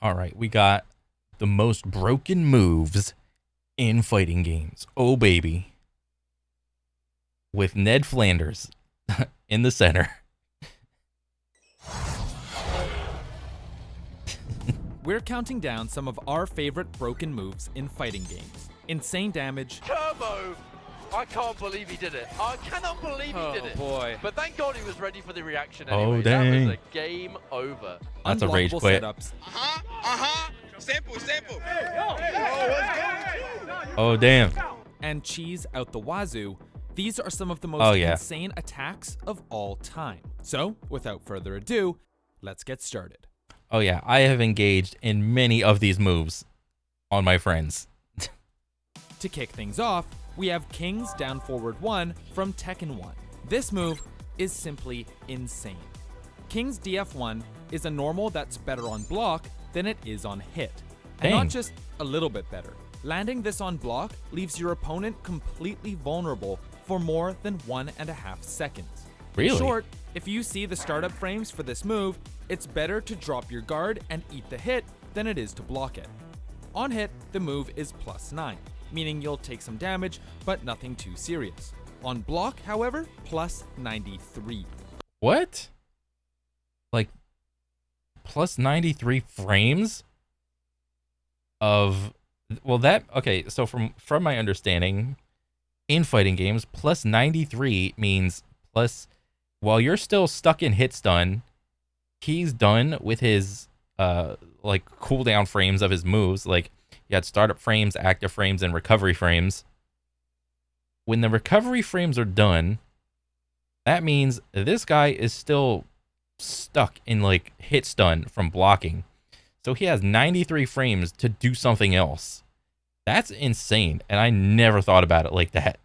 All right, we got the most broken moves in fighting games. Oh, baby. With Ned Flanders in the center. We're counting down some of our favorite broken moves in fighting games. Insane damage. Turbo! I can't believe he did it. I cannot believe he did it. Oh boy. But thank God he was ready for the reaction Oh, anyway. dang. That was a game over. That's a rage Unblockable quit. setups. Sample. Oh, damn. And cheese out the wazoo. These are some of the most Oh, yeah. insane attacks of all time. So, without further ado, let's get started. Oh, yeah. I have engaged in many of these moves on my friends. To kick things off, we have King's Down Forward 1 from Tekken 1. This move is simply insane. King's DF1 is a normal that's better on block than it is on hit. And Dang. not just a little bit better. Landing this on block leaves your opponent completely vulnerable for more than 1.5 seconds. Really? In short, if you see the startup frames for this move, it's better to drop your guard and eat the hit than it is to block it. On hit, the move is +9, meaning you'll take some damage, but nothing too serious. On block, however, +93. What? Like, plus 93 frames of... Well, that... Okay, so from my understanding, in fighting games, plus 93 means plus... While you're still stuck in hit stun, he's done with his, like, cooldown frames of his moves. Like, you had startup frames, active frames, and recovery frames. When the recovery frames are done, that means this guy is still stuck in, like, hit stun from blocking. So he has 93 frames to do something else. That's insane, and I never thought about it like that.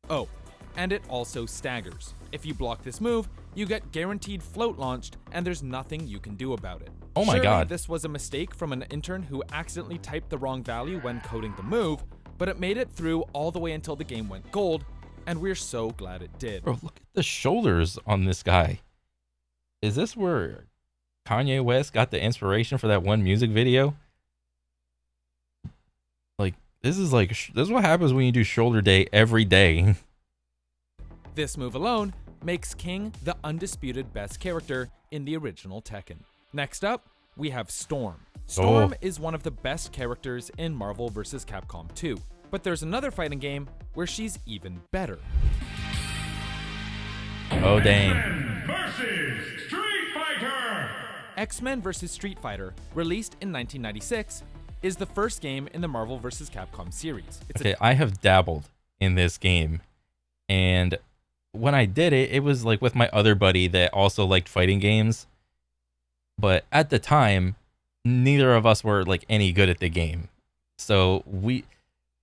Oh, and it also staggers. If you block this move, you get guaranteed float launched, and there's nothing you can do about it. Oh my Surely God. This was a mistake from an intern who accidentally typed the wrong value when coding the move, but it made it through all the way until the game went gold, and we're so glad it did. Bro, look at the shoulders on this guy. Is this where Kanye West got the inspiration for that one music video? Like, this is what happens when you do shoulder day every day. This move alone makes King the undisputed best character in the original Tekken. Next up, we have Storm. Storm is one of the best characters in Marvel vs. Capcom 2, but there's another fighting game where she's even better. Oh, dang. Versus Street Fighter! X-Men vs. Street Fighter, released in 1996, is the first game in the Marvel vs. Capcom series. It's Okay, I have dabbled in this game, and when I did it, it was like with my other buddy that also liked fighting games. But at the time, neither of us were like any good at the game. So we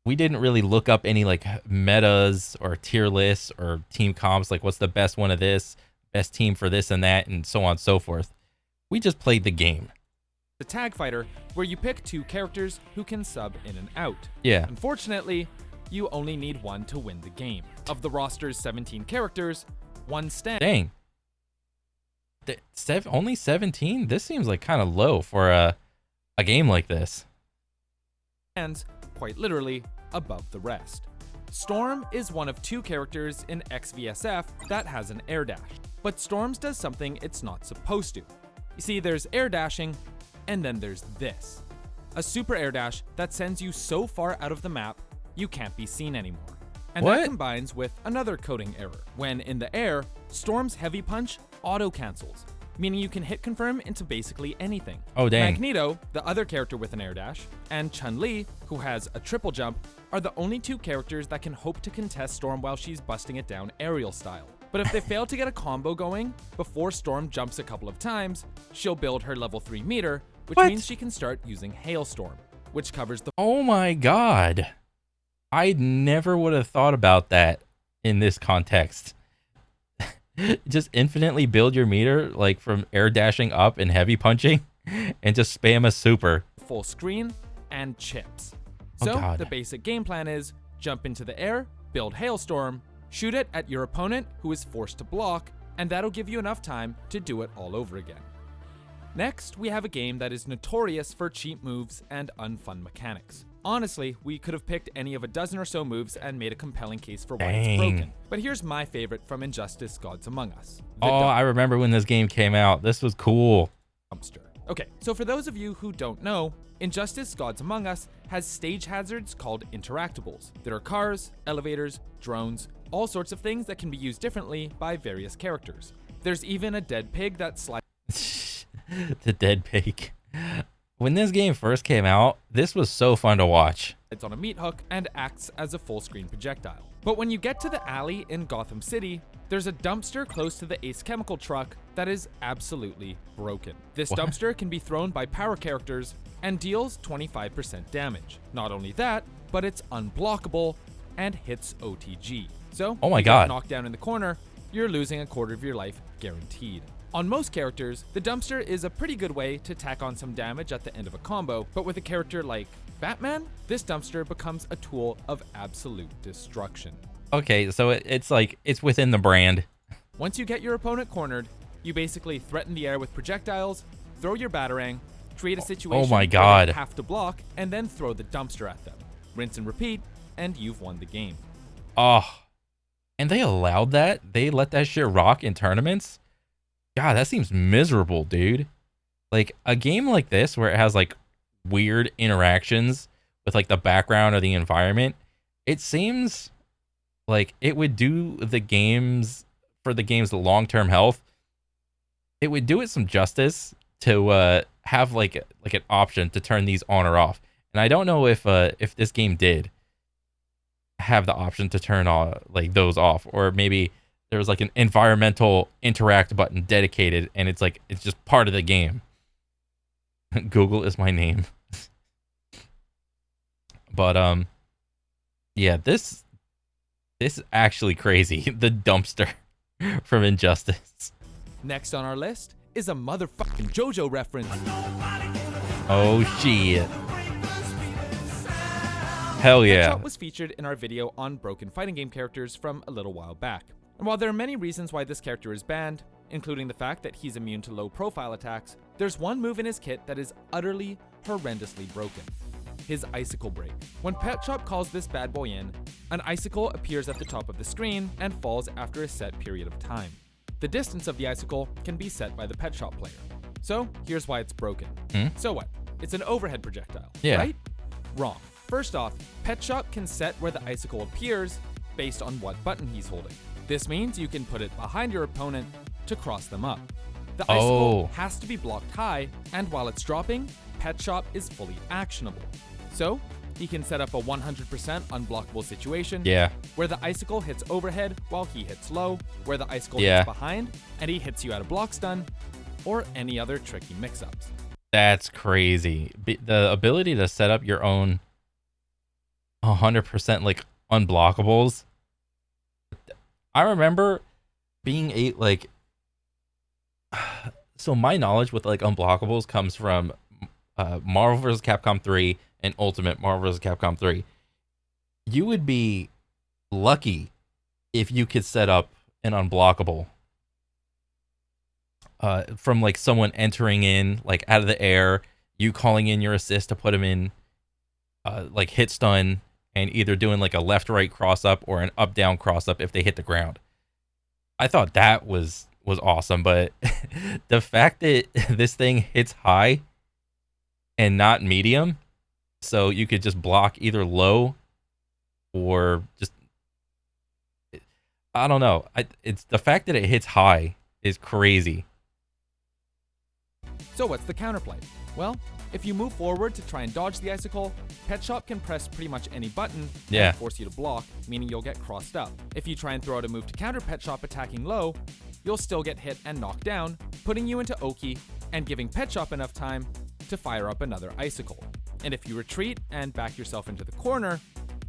didn't really look up any like metas or tier lists or team comps, like what's the best one of this, best team for this and that, and so on and so forth. We just played the game. a tag fighter where you pick 2 characters who can sub in and out. Yeah. Unfortunately, you only need 1 to win the game. Of the roster's 17 characters, 1 stands. Dang. Only 17? This seems like kind of low for a game like this. Quite literally, above the rest. Storm is one of 2 characters in XVSF that has an air dash, but Storm's does something it's not supposed to. You see, there's air dashing, and then there's this. A super air dash that sends you so far out of the map, you can't be seen anymore. And What? that combines with another coding error. When in the air, Storm's heavy punch auto-cancels, meaning you can hit confirm into basically anything. Oh, dang. Magneto, the other character with an air dash, and Chun-Li, who has a triple jump, are the only 2 characters that can hope to contest Storm while she's busting it down aerial style. But if they fail to get a combo going before Storm jumps a couple of times, she'll build her level 3 meter, which What? means she can start using Hailstorm, which covers the Oh my god. I never would have thought about that in this context. Just infinitely build your meter, like from air dashing up and heavy punching, and just spam a super. full screen and chips. Oh, So God. the basic game plan is jump into the air, build Hailstorm, shoot it at your opponent who is forced to block, and that'll give you enough time to do it all over again. Next, we have a game that is notorious for cheap moves and unfun mechanics. Honestly, we could have picked any of a dozen or so moves and made a compelling case for why it's broken. But here's my favorite from Injustice Gods Among Us. I remember when this game came out. This was cool. Dumpster. Okay, so for those of you who don't know, Injustice Gods Among Us has stage hazards called interactables. There are cars, elevators, drones, all sorts of things that can be used differently by various characters. There's even a dead pig that slides. The dead pig. When this game first came out, this was so fun to watch. It's on a meat hook and acts as a full-screen projectile. But when you get to the alley in Gotham City, there's a dumpster close to the Ace Chemical truck that is absolutely broken. This dumpster can be thrown by power characters and deals 25% damage. Not only that, but it's unblockable and hits OTG. So, oh my if you God, get knocked down in the corner, you're losing a quarter of your life guaranteed. On most characters, the dumpster is a pretty good way to tack on some damage at the end of a combo, but with a character like Batman, this dumpster becomes a tool of absolute destruction. Okay, so it's like, it's within the brand. Once you get your opponent cornered, you basically threaten the air with projectiles, throw your batarang, create a situation my God, where they have to block, and then throw the dumpster at them. Rinse and repeat, and you've won the game. Oh, and they allowed that? They let that shit rock in tournaments? God, that seems miserable, dude. Like, a game like this where it has like weird interactions with like the background or the environment, it seems like it would do the games, for the game's long-term health, it would do it some justice to have like an option to turn these on or off. And I don't know if this game did have the option to turn like those off, or maybe there was like an environmental interact button dedicated, and it's like, it's just part of the game. Google is my name. But yeah, this is actually crazy. The dumpster from Injustice. Next on our list is a motherfucking JoJo reference. Oh shit. Hell yeah. That was featured in our video on broken fighting game characters from a little while back. And while there are many reasons why this character is banned, including the fact that he's immune to low profile attacks, there's one move in his kit that is utterly, horrendously broken. His Icicle Break. When Pet Shop calls this bad boy in, an icicle appears at the top of the screen and falls after a set period of time. The distance of the icicle can be set by the Pet Shop player. So here's why it's broken. So what? It's an overhead projectile, right? Wrong. First off, Pet Shop can set where the icicle appears based on what button he's holding. This means you can put it behind your opponent to cross them up. The icicle has to be blocked high, and while it's dropping, Pet Shop is fully actionable. So, he can set up a 100% unblockable situation where the icicle hits overhead while he hits low, where the icicle hits behind and he hits you at a block stun, or any other tricky mix-ups. That's crazy. The ability to set up your own 100% like unblockables. I remember being so my knowledge with like unblockables comes from Marvel vs. Capcom 3 and Ultimate Marvel vs. Capcom 3. You would be lucky if you could set up an unblockable from like someone entering in like out of the air, you calling in your assist to put him in like hit stun, and either doing like a left right cross up or an up down cross up if they hit the ground. I thought that was awesome, but the fact that this thing hits high and not medium, so you could just block either low or just, I don't know. It's the fact that it hits high is crazy. So what's the counterplay? Well, if you move forward to try and dodge the icicle, Pet Shop can press pretty much any button and force you to block, meaning you'll get crossed up. If you try and throw out a move to counter Pet Shop attacking low, you'll still get hit and knocked down, putting you into Oki and giving Pet Shop enough time to fire up another icicle. And if you retreat and back yourself into the corner,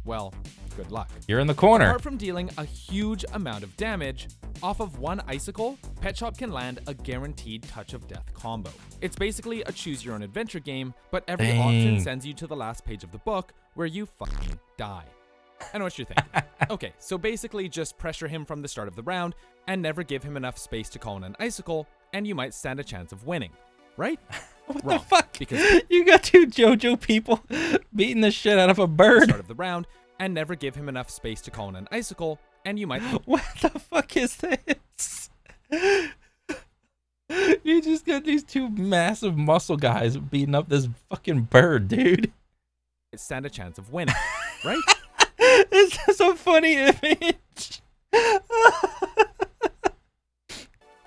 well, good luck. You're in the corner. Apart from dealing a huge amount of damage, off of one icicle, Pet Shop can land a guaranteed touch of death combo. It's basically a choose your own adventure game, but every option sends you to the last page of the book where you fucking die. I know what you're thinking. Okay, so basically just pressure him from the start of the round and never give him enough space to call in an icicle, and you might stand a chance of winning. right? What Wrong, the fuck? because You got two JoJo people beating the shit out of a at the bird. start of the round and never give him enough space to call in an icicle, and you might What the fuck is this? You just got these two massive muscle guys beating up this fucking bird, dude. stand a chance of winning, right? It's just a funny image.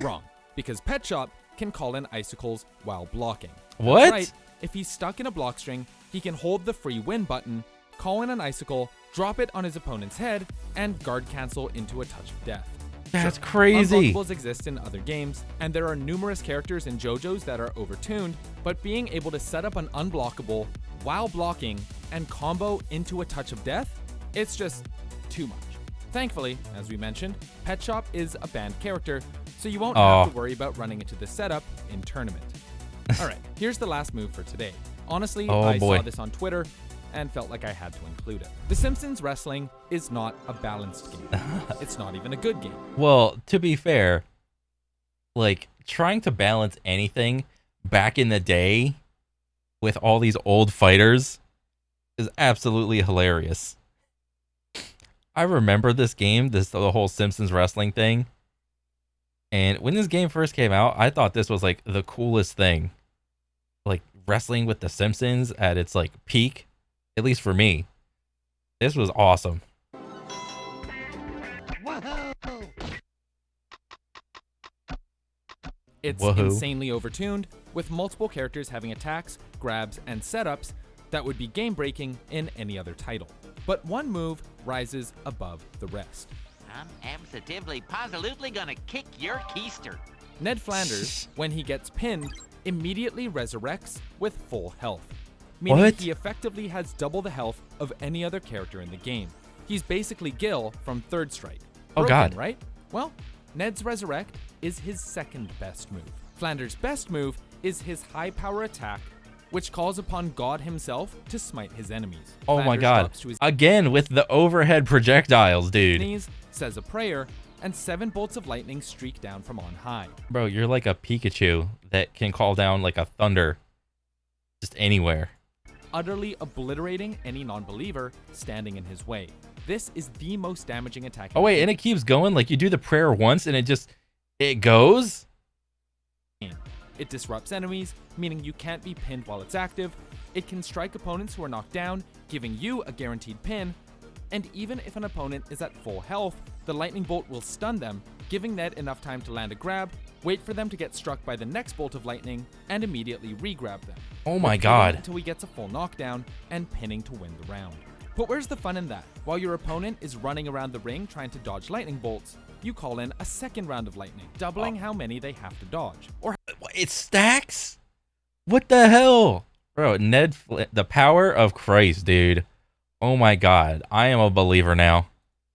Wrong, because Pet Shop can call in icicles while blocking. That's What? right. If he's stuck in a block string, he can hold the free win button, call in an icicle, drop it on his opponent's head, and guard cancel into a touch of death. That's crazy. Unblockables exist in other games, and there are numerous characters in JoJo's that are overtuned, but being able to set up an unblockable while blocking and combo into a touch of death, it's just too much. Thankfully, as we mentioned, Pet Shop is a banned character, so you won't have to worry about running into this setup in tournament. Alright, here's the last move for today. Honestly, I saw this on Twitter and felt like I had to include it. The Simpsons Wrestling is not a balanced game. It's not even a good game. Well, to be fair, like trying to balance anything back in the day with all these old fighters is absolutely hilarious. I remember this game, the whole Simpsons Wrestling thing. And when this game first came out, I thought this was like the coolest thing. Like wrestling with the Simpsons at its like peak, at least for me. This was awesome. It's Woohoo. insanely overtuned, with multiple characters having attacks, grabs, and setups that would be game-breaking in any other title. But one move rises above the rest. I'm absolutely gonna kick your keister. Ned Flanders, when he gets pinned, immediately resurrects with full health. Meaning What? he effectively has double the health of any other character in the game. He's basically Gil from Third Strike. Oh, Broken, God. right? Well, Ned's resurrect is his second best move. Flanders' best move is his high power attack, which calls upon God himself to smite his enemies. Oh my Flanders god. drops to his Again with the overhead projectiles, dude. knees, says a prayer, and 7 bolts of lightning streak down from on high. Bro, you're like a Pikachu that can call down like a thunder just anywhere. Utterly obliterating any non-believer standing in his way. This is the most damaging attack. Oh wait, and it keeps going? Like you do the prayer once and it goes? It disrupts enemies, meaning you can't be pinned while it's active. It can strike opponents who are knocked down, giving you a guaranteed pin. And even if an opponent is at full health, the lightning bolt will stun them, giving Ned enough time to land a grab, wait for them to get struck by the next bolt of lightning, and immediately re-grab them. Oh my Repeating god. Until he gets a full knockdown and pinning to win the round. But where's the fun in that? While your opponent is running around the ring trying to dodge lightning bolts, you call in a second round of lightning, doubling how many they have to dodge. Or It stacks? What the hell? Bro, the power of Christ, dude. Oh my god. I am a believer now.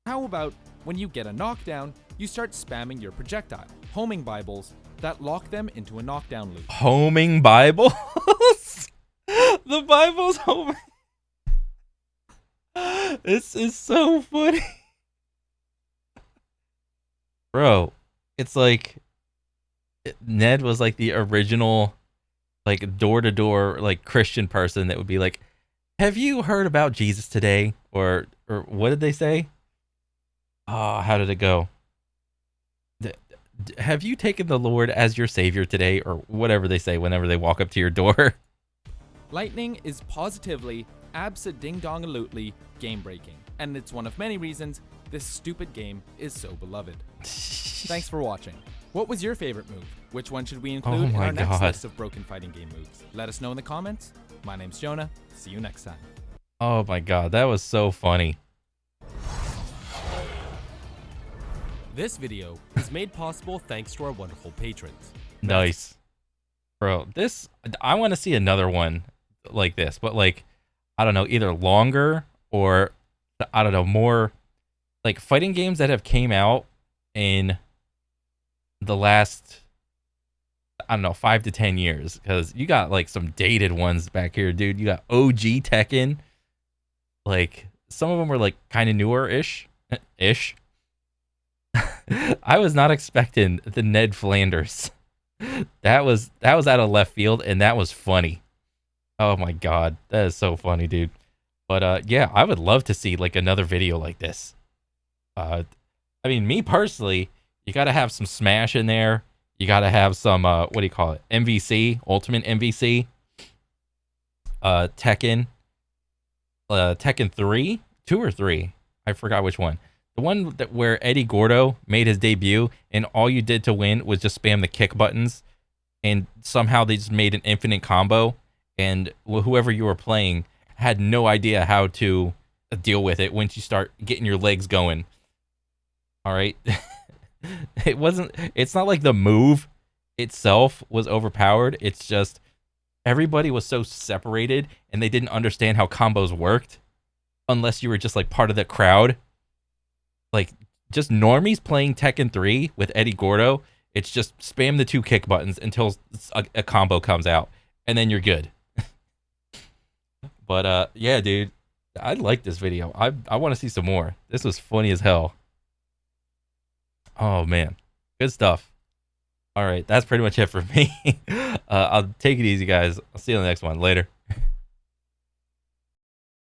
how about when you get a knockdown, you start spamming your projectile, homing Bibles, that lock them into a knockdown loop. Homing Bibles? The Bible's homing. This is so funny. Bro, it's like Ned was like the original like door-to-door like Christian person that would be like, have you heard about Jesus today? Or what did they say? Oh, how did it go? Have you taken the Lord as your savior today? Or whatever they say whenever they walk up to your door. Lightning is positively, abso-ding-dong-a-lootly game-breaking, and it's one of many reasons this stupid game is so beloved. Thanks for watching. What was your favorite move? Which one should we include in my our next God. list of broken fighting game moves? Let us know in the comments. My name's Jonah. See you next time. Oh my god, that was so funny. This video is made possible thanks to our wonderful patrons. Nice. Bro, I want to see another one like this, but like, I don't know, either longer or, I don't know, more like fighting games that have came out in the last, I don't know, 5 to 10 years. Because you got like some dated ones back here, dude. You got OG Tekken. Like, some of them were like kind of newer-ish. Ish. I was not expecting the Ned Flanders That was out of left field, and that was funny. Oh my god, that is so funny, dude. But yeah, I would love to see like another video like this. I mean, me personally, you got to have some Smash in there. You got to have some what do you call it? MVC, Ultimate MVC. Tekken. Tekken 3, 2 or 3. I forgot which one. The one that where Eddie Gordo made his debut, and all you did to win was just spam the kick buttons, and somehow they just made an infinite combo, and whoever you were playing had no idea how to deal with it once you start getting your legs going. All right. It's not like the move itself was overpowered. It's just everybody was so separated and they didn't understand how combos worked unless you were just like part of the crowd. Like just normies playing Tekken 3 with Eddie Gordo, it's just spam the 2 kick buttons until a combo comes out and then you're good. But yeah, dude, I like this video. I want to see some more. This was funny as hell. Oh man, good stuff. All right, that's pretty much it for me. I'll take it easy, guys. I'll see you on the next one. Later.